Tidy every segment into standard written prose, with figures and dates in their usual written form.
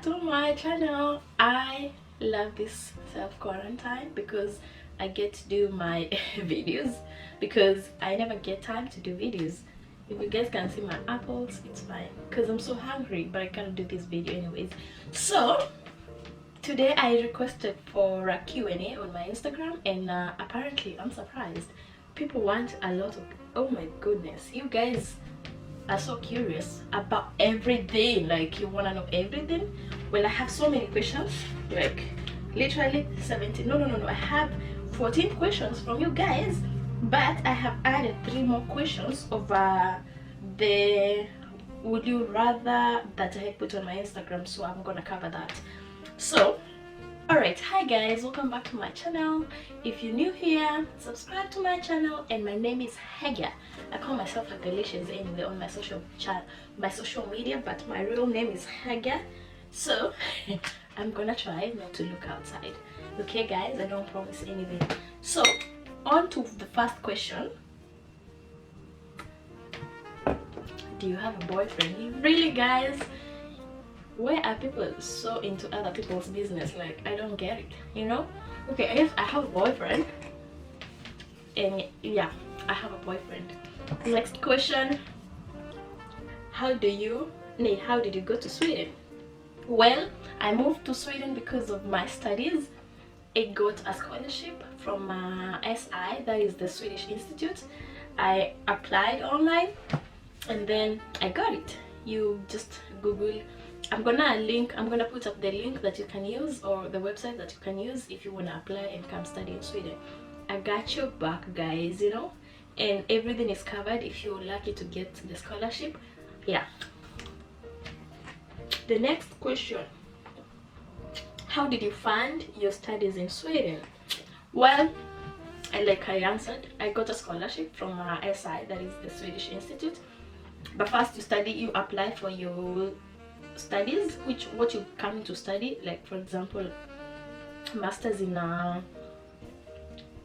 to my channel. I love this self-quarantine because I get to do my videos, because I never get time to do videos. If you guys can see my apples, it's fine because I'm so hungry, but I can't do this video anyways. So today I requested for a Q&A on my Instagram, and apparently I'm surprised. People want a lot of, oh my goodness, you guys are so curious about everything. Like, you want to know everything. Well, I have so many questions, like literally 17, no, I have 14 questions from you guys, but I have added 3 more questions over the would you rather that I put on my Instagram, so I'm gonna cover that. So alright, hi guys, welcome back to my channel. If you're new here, subscribe to my channel. And my name is Hagia. I call myself a delicious anyway on my social media, but my real name is Hagia. So I'm gonna try not to look outside, okay guys? I don't promise anything. So on to the first question. Do you have a boyfriend? Really guys, why are people so into other people's business? Like, I don't get it, you know? Okay, yes, I have a boyfriend, and yeah, I have a boyfriend. Next question. How did you go to Sweden? Well, I moved to Sweden because of my studies. I got a scholarship from SI, that is the Swedish Institute. I applied online and then I got it. You just Google. I'm gonna put up the link that you can use, or the website that you can use if you want to apply and come study in Sweden. I got your back guys, you know, and everything is covered if you're lucky to get the scholarship. Yeah. The next question. How did you fund your studies in Sweden? Well, like I answered, I got a scholarship from SI, that is the Swedish Institute. But first you apply for your studies, what you come to study, like for example masters in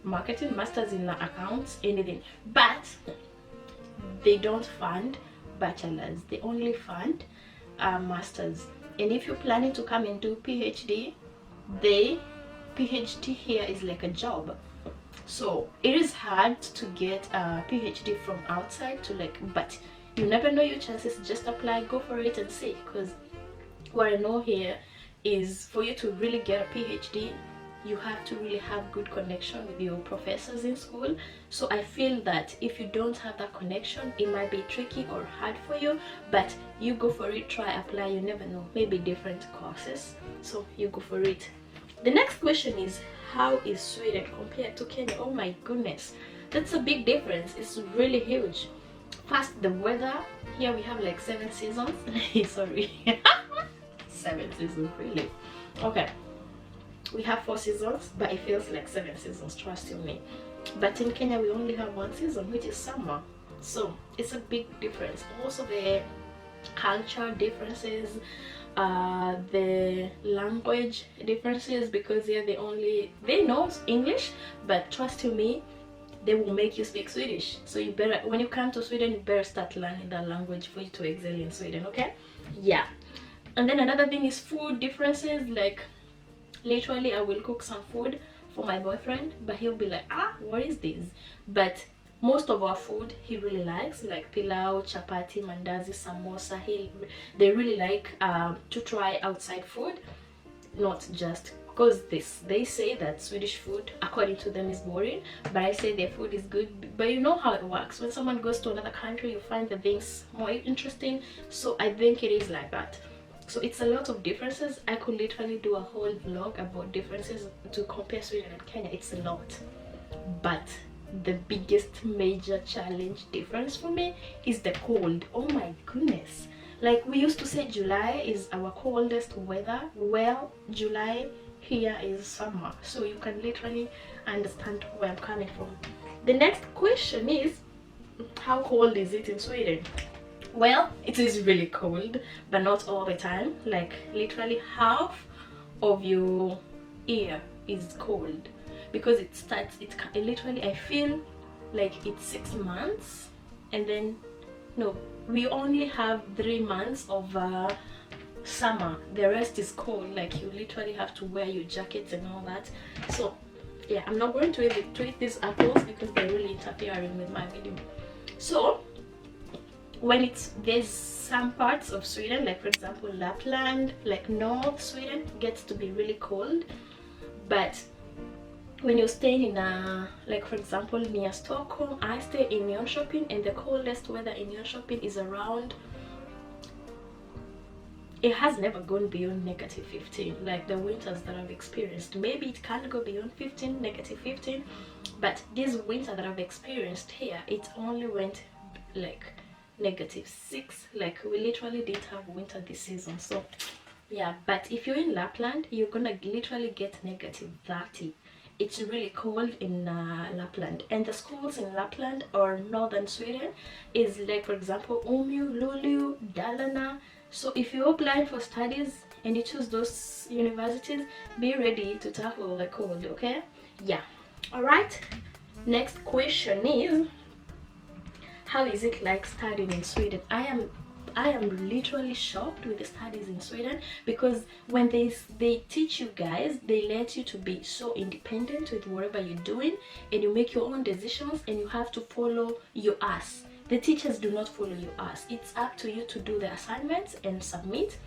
marketing, masters in accounts, anything. But they don't fund bachelors, they only fund masters. And if you're planning to come and do PhD, the PhD here is like a job, so it is hard to get a PhD from outside to but you never know your chances. Just apply, go for it and see, because what I know here is for you to really get a PhD, you have to really have good connection with your professors in school. So I feel that if you don't have that connection, it might be tricky or hard for you, but you go for it, try, apply, you never know, maybe different courses, so you go for it. The next question is, how is Sweden compared to Kenya? Oh my goodness, that's a big difference. It's really huge. First, the weather. Here we have like 7 seasons. Sorry. 7 seasons, really. Okay, we have 4 seasons, but it feels like 7 seasons, trust you me. But in Kenya we only have 1 season, which is summer, so it's a big difference. Also the culture differences, the language differences, because here they know English, but trust you me, they will make you speak Swedish. So you better, when you come to Sweden, you better start learning that language for you to excel in Sweden, okay? Yeah. And then another thing is food differences. Like, literally I will cook some food for my boyfriend, but he'll be like, what is this? But most of our food he really likes, like pilau, chapati, mandazi, samosa. They really like to try outside food, not just because they say that Swedish food according to them is boring, but I say their food is good. But you know how it works, when someone goes to another country you find the things more interesting. So I think it is like that. So it's a lot of differences. I could literally do a whole vlog about differences to compare Sweden and Kenya. It's a lot, but the biggest major challenge difference for me is the cold. Oh my goodness, like we used to say July is our coldest weather. Well, July here is summer, so you can literally understand where I'm coming from. The next question is, how cold is it in Sweden? Well, it is really cold, but not all the time. Like literally half of your ear is cold, because it literally, I feel like it's 6 months, and then no, we only have 3 months of summer, the rest is cold, like you literally have to wear your jackets and all that. So yeah, I'm not going to even tweet these apples because they're really interfering with my video. So when there's some parts of Sweden, like for example Lapland, like North Sweden, gets to be really cold. But when you're staying in like for example near Stockholm, I stay in Jönköping, and the coldest weather in Jönköping is around, it has never gone beyond -15, like the winters that I've experienced. Maybe it can't go beyond 15, -15, but this winter that I've experienced here, it only went like -6. Like we literally didn't have winter this season. So yeah, but if you're in Lapland, you're gonna literally get -30. It's really cold in Lapland, and the schools in Lapland or northern Sweden is like for example Umeå, Luleå, Dalarna. So if you're applying for studies and you choose those universities, be ready to tackle the cold, okay? Yeah. All right, next question is, how is it like studying in Sweden? I am literally shocked with the studies in Sweden, because when they teach you guys, they let you to be so independent with whatever you're doing, and you make your own decisions, and you have to follow your ass. The teachers do not follow your ass. It's up to you to do the assignments and submit,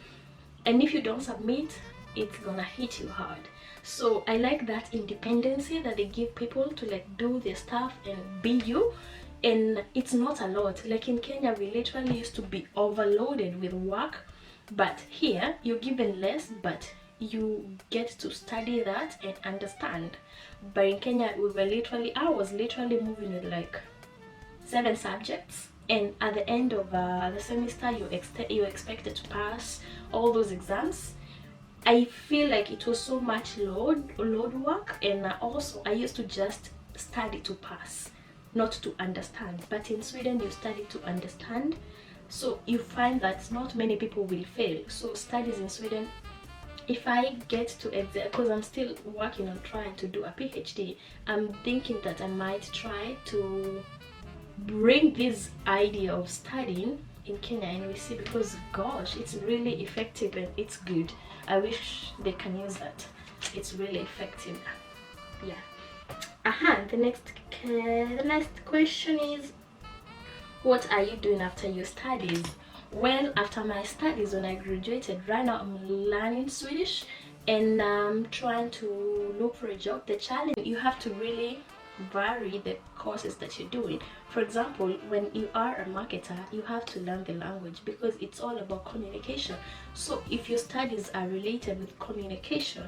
and if you don't submit, it's gonna hit you hard. So I like that independency that they give people to like do their stuff and be you. And it's not a lot. Like in Kenya, we literally used to be overloaded with work, but here you're given less, but you get to study that and understand. But in Kenya, I was literally moving with like 7 subjects, and at the end of the semester, you're expected to pass all those exams. I feel like it was so much load work, and also I used to just study to pass, not to understand. But in Sweden, you study to understand, so you find that not many people will fail. So studies in Sweden, if I get to exam, because I'm still working on trying to do a PhD, I'm thinking that I might try to bring this idea of studying in Kenya, and we see, because gosh, it's really effective and it's good. I wish they can use that. It's really effective. Yeah. The next question is, what are you doing after your studies? Well, after my studies, when I graduated, right now I'm learning Swedish, and I'm trying to look for a job. The challenge, you have to really vary the courses that you're doing. For example, when you are a marketer, you have to learn the language, because it's all about communication. So if your studies are related with communication,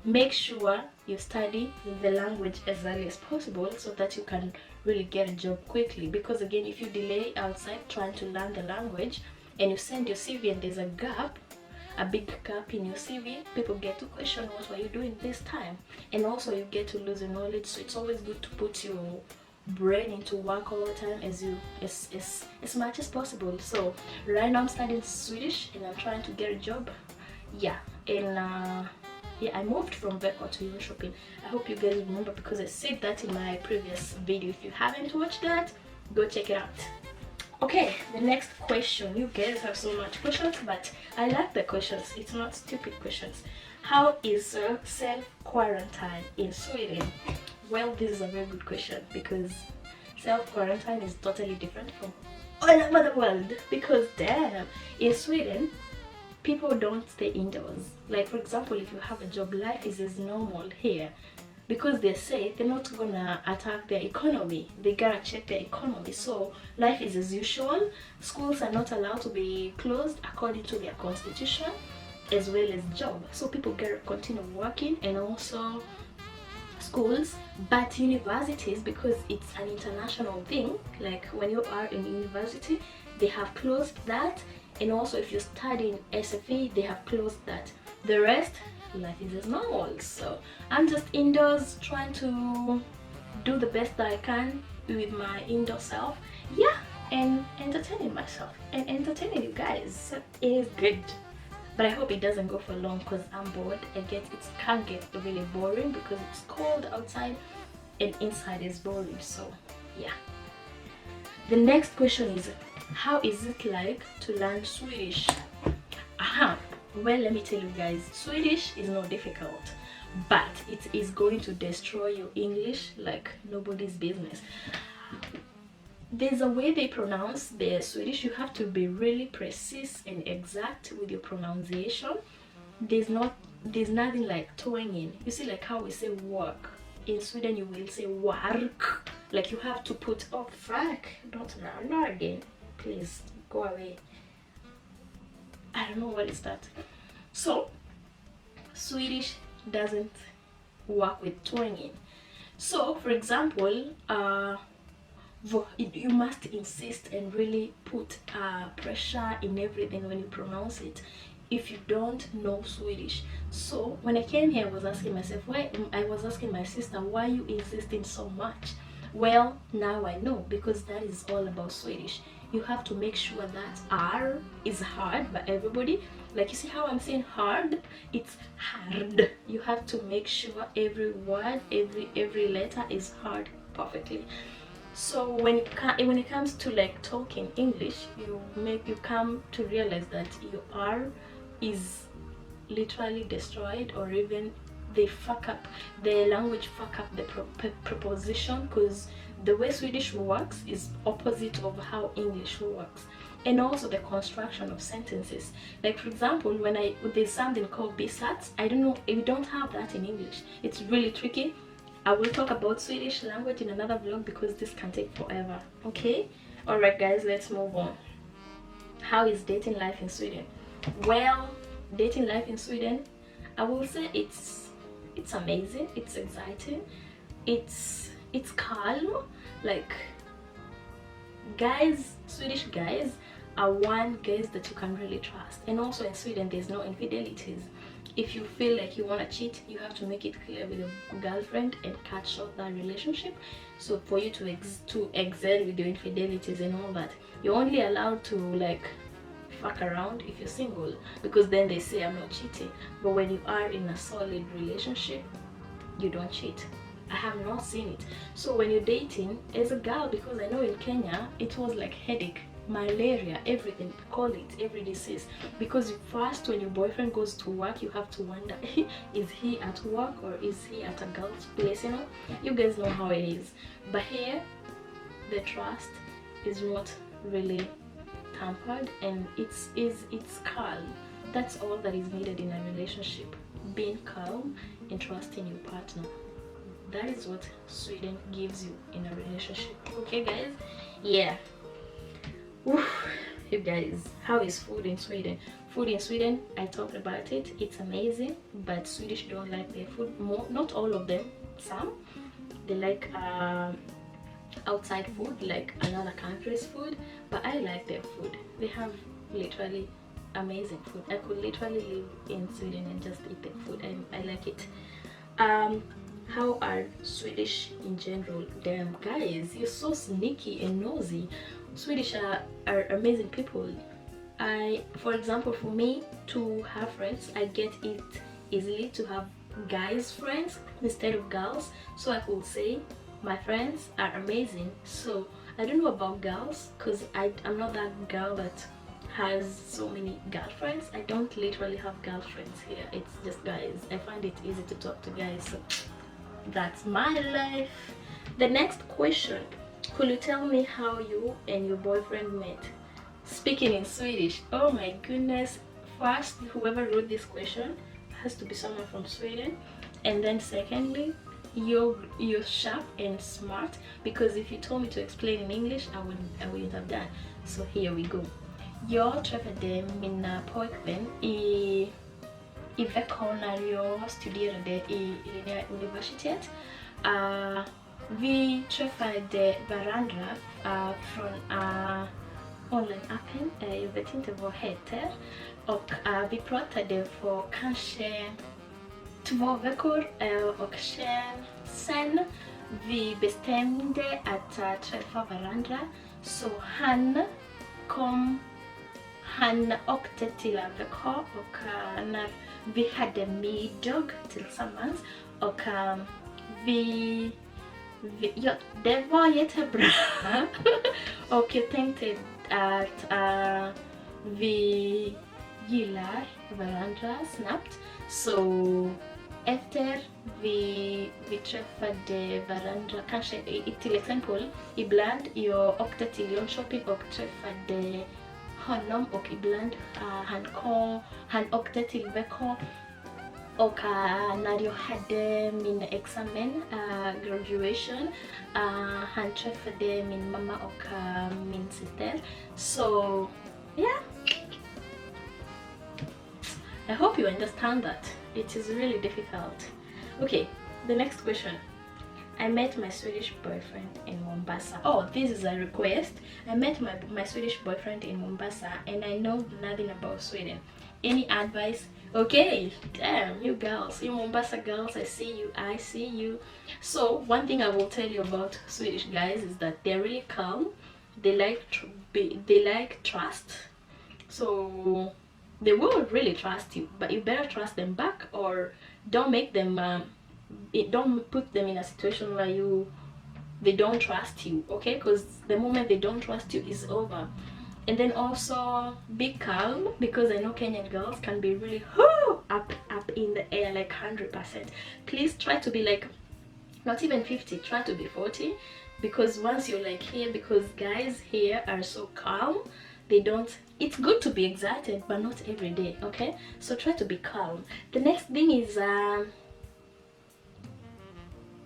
make sure you study the language as early as possible, so that you can really get a job quickly. Because again, if you delay outside trying to learn the language, and you send your CV and there's a big gap in your CV, people get to question, what were you doing this time? And also you get to lose your knowledge. So it's always good to put your brain into work all the time, as much as possible. So right now I'm studying Swedish, and I'm trying to get a job. Yeah. And yeah, I moved from Växjö to Jönköping. I hope you guys remember, because I said that in my previous video. If you haven't watched that, go check it out. Okay, the next question. You guys have so much questions, but I like the questions. It's not stupid questions. How is self-quarantine in Sweden? Well, this is a very good question, because self-quarantine is totally different from all over the world. Because damn, in Sweden, people don't stay indoors. Like for example, if you have a job, life is as normal here, because they say they're not gonna attack their economy. They gotta check their economy. So life is as usual. Schools are not allowed to be closed according to their constitution, as well as job. So people gotta continue working, and also schools. But universities, because it's an international thing, like when you are in university, they have closed that. And also if you're studying SFE, they have closed that. The rest, life is as normal. So I'm just indoors trying to do the best that I can with my indoor self. Yeah, and entertaining myself and entertaining you guys. So it is good, but I hope it doesn't go for long, because I'm bored. It can get really boring, because it's cold outside and inside is boring. So yeah. The next question is, how is it like to learn Swedish? Well, let me tell you guys, Swedish is not difficult, but it is going to destroy your English like nobody's business. There's a way they pronounce the Swedish. You have to be really precise and exact with your pronunciation. There's nothing like towing in. You see, like how we say work in Sweden, you will say work. Like you have to put, oh fuck, not again, please go away. I don't know what is that. So Swedish doesn't work with towing in. So for example, you must insist and really put pressure in everything when you pronounce it if you don't know Swedish. So when I came here, I was asking myself, I was asking my sister, why are you insisting so much? Well, now I know, because that is all about Swedish. You have to make sure that R is hard by everybody. Like you see how I'm saying hard, it's hard. You have to make sure every word, every letter is hard perfectly. So when it comes to like talking English, you come to realize that your R is literally destroyed, or even they fuck up the language, fuck up the preposition, because the way Swedish works is opposite of how English works. And also the construction of sentences. Like for example, there's something called bisats. I don't know, we don't have that in English. It's really tricky. I will talk about Swedish language in another vlog because this can take forever. Okay, all right guys, let's move on. How is dating life in Sweden? Well, dating life in Sweden, I will say it's amazing, it's exciting, it's calm. Like guys, Swedish guys are one guys that you can really trust. And also in Sweden there's no infidelities. If you feel like you want to cheat, you have to make it clear with your girlfriend and cut short that relationship. So for you to excel with your infidelities and all that, you're only allowed to like fuck around if you're single, because then they say I'm not cheating. But when you are in a solid relationship, you don't cheat. I have not seen it. So when you're dating as a girl, because I know in Kenya it was like headache, malaria, everything, call it every disease, because first when your boyfriend goes to work, you have to wonder is he at work or is he at a girl's place, you know. You guys know how it is. But here the trust is not really tampered, and it's calm. That's all that is needed in a relationship, being calm and trusting your partner. That is what Sweden gives you in a relationship. Okay guys, yeah. Oof, you guys, how is food in Sweden? Food in Sweden, I talked about it, it's amazing, but Swedish don't like their food. Not all of them, some they like outside food, like another country's food, but I like their food. They have literally amazing food. I could literally live in Sweden and just eat their food, and I like it. How are Swedish in general? Damn guys, you're so sneaky and nosy. Swedish are amazing people. For example, for me to have friends, I get it easily to have guys friends instead of girls. So I could say my friends are amazing. So I don't know about girls, because I'm not that girl that has so many girlfriends. I don't literally have girlfriends here, it's just guys. I find it easy to talk to guys, so that's my life. The next question, could you tell me how you and your boyfriend met? Speaking in Swedish. Oh my goodness. First, whoever wrote this question has to be someone from Sweden, and then secondly, you're sharp and smart, because if you told me to explain in English, I wouldn't have done. So here we go. Jag träffade mina pojkvän i veckan när jag studerade i Linnéa universitet. Vi träffade varandra från online-appen, jag vet inte vad det heter, och vi pratade för kanske 2 veckor, och sen vi bestämde att träffa varandra. Så han åkte till Amerika, och när vi hade middag tillsammans, och det var jättebra. Och jag tänkte att vi gillar varandra snabbt. Så efter vi träffade varandra, kanske till exempel ibland jag åkte till Jönköping och träffade honom, och ibland han åkte till Växjö, och när jag hade min examen, graduation, han träffade min mamma och min syster. Så yeah, I hope you understand that it is really difficult. Okay, the next question. I met my Swedish boyfriend in Mombasa. Oh, this is a request. I met my Swedish boyfriend in Mombasa and I know nothing about Sweden. Any advice? Okay, damn, you girls, you Mombasa girls, I see you. So one thing I will tell you about Swedish guys is that they're really calm. They like trust. So they will really trust you, but you better trust them back, or don't make them don't put them in a situation where they don't trust you, okay? Because the moment they don't trust you is over. And then also be calm, because I know Kenyan girls can be really up in the air, like 100%. Please try to be like not even 50, try to be 40, because once you're like here, because guys here are so calm, they don't, it's good to be excited but not every day, okay? So try to be calm. The next thing is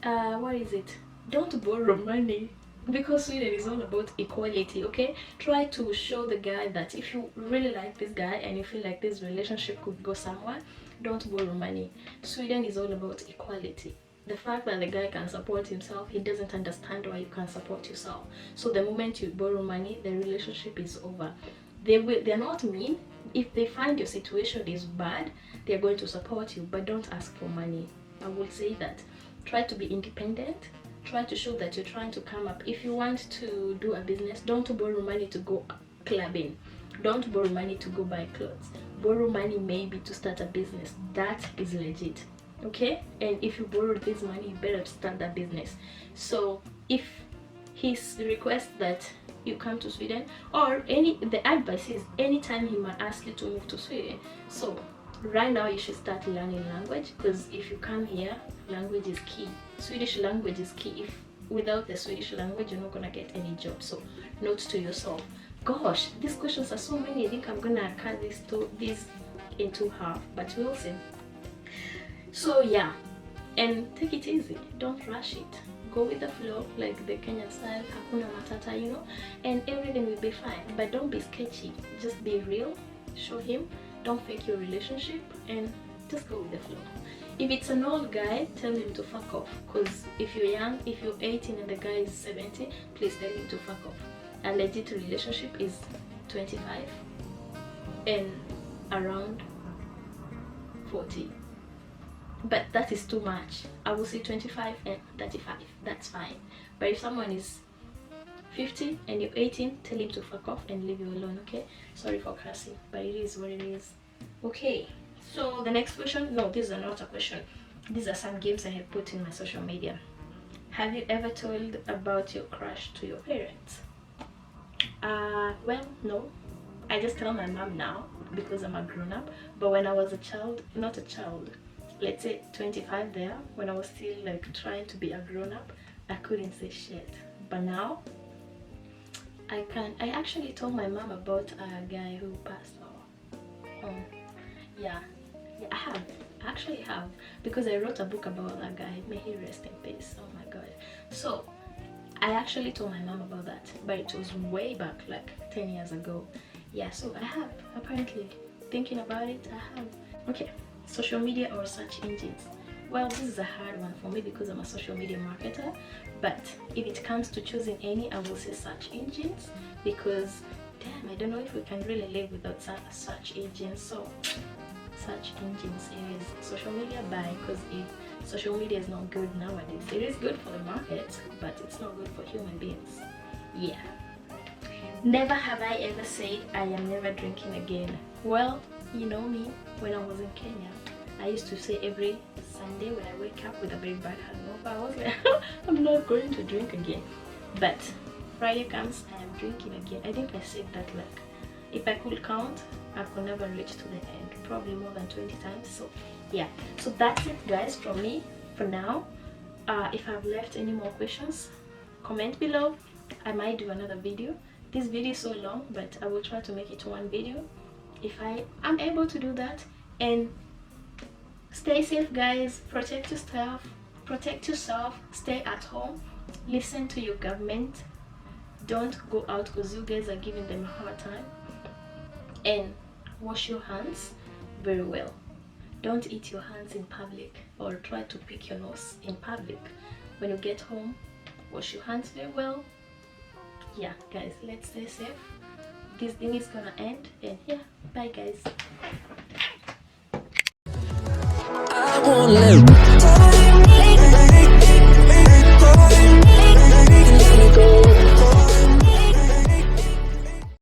what is it? Don't borrow money, because Sweden is all about equality, okay? Try to show the guy that if you really like this guy and you feel like this relationship could go somewhere, don't borrow money. Sweden is all about equality. The fact that the guy can support himself, he doesn't understand why you can't support yourself. So the moment you borrow money, the relationship is over. They're not mean. If they find your situation is bad, they're going to support you, but don't ask for money. I will say that. Try to be independent. Try to show that you're trying to come up. If you want to do a business, don't borrow money to go clubbing. Don't borrow money to go buy clothes. Borrow money maybe to start a business. That is legit, okay? And if you borrow this money, you better start that business. So if his request that you come to Sweden, or the advice is anytime he might ask you to move to Sweden, so right now you should start learning language, because if you come here, language is key. Swedish language is key. If without the Swedish language, you're not gonna get any job. So note to yourself. Gosh, these questions are so many. I think I'm gonna cut this into half, but we'll see. So yeah, and take it easy. Don't rush it. Go with the flow, like the Kenyan style, hakuna matata, you know, and everything will be fine. But don't be sketchy. Just be real. Show him. Don't fake your relationship, and just go with the flow. If it's an old guy, tell him to fuck off. Because if you're young, if you're 18 and the guy is 70, please tell him to fuck off. A legit relationship is 25 and around 40. But that is too much. I will say 25 and 35. That's fine. But if someone is 50 and you're 18, tell him to fuck off and leave you alone, okay? Sorry for cursing, but it is what it is. Okay, so the next question, no, these are not a question. These are some games I have put in my social media. Have you ever told about your crush to your parents? Well, no. I just tell my mom now because I'm a grown-up. But when I was a child, not a child, let's say 25 there, when I was still like trying to be a grown-up, I couldn't say shit. But now I can. I actually told my mom about a guy who passed away. Yeah, I have. I actually have, because I wrote a book about that guy. May he rest in peace. Oh my god. So I actually told my mom about that, but it was way back, like 10 years ago. Yeah, so I have. Apparently, thinking about it, I have. Okay, social media or search engines. Well, this is a hard one for me because I'm a social media marketer, but if it comes to choosing any, I will say search engines, because damn, I don't know if we can really live without search engines. So search engines is social media, bye, because if social media is not good nowadays, it is good for the market, but it's not good for human beings. Yeah. Never have I ever said I am never drinking again. Well, you know me, when I was in Kenya, I used to say every Sunday when I wake up with a very bad hangover, I was like, I'm not going to drink again. But Friday comes, I am drinking again. I think I said that like, if I could count, I could never reach to the end. probably more than 20 times. So yeah, so that's it guys from me for now. If I've left any more questions, comment below. I might do another video. This video is so long, but I will try to make it one video if I am able to do that. And stay safe guys, protect yourself, stay at home, listen to your government, don't go out because you guys are giving them a hard time, and wash your hands very well. Don't eat your hands in public or try to pick your nose in public. When you get home, wash your hands very well. Yeah guys, let's stay safe. This thing is gonna end, and yeah, bye guys. I won't let